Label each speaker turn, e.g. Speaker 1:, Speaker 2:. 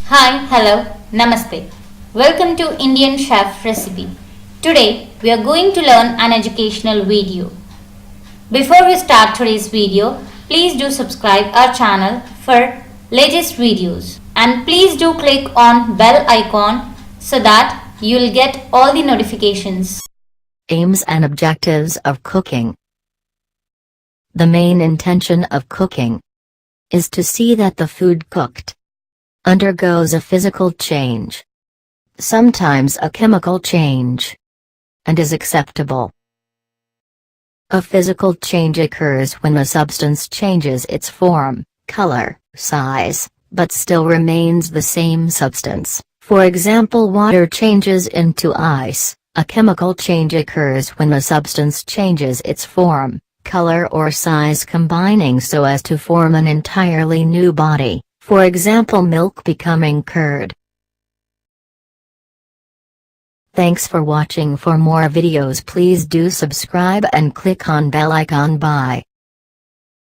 Speaker 1: Hi, hello, namaste. Welcome to Indian Chef Recipe. Today we are going to learn an educational video. Before we start today's video, please do subscribe our channel for latest videos and please do click on bell icon so that you'll get all the notifications.
Speaker 2: Aims and objectives of cooking. The main intention of cooking is to see that the food cooked undergoes a physical change, sometimes a chemical change, and is acceptable. A physical change occurs when the substance changes its form, color, size, but still remains the same substance. For example, water changes into ice. A chemical change occurs when the substance changes its form, color or size, combining so as to form an entirely new body, for example milk becoming curd. Thanks for watching. For more videos please do subscribe and click on bell icon. Bye.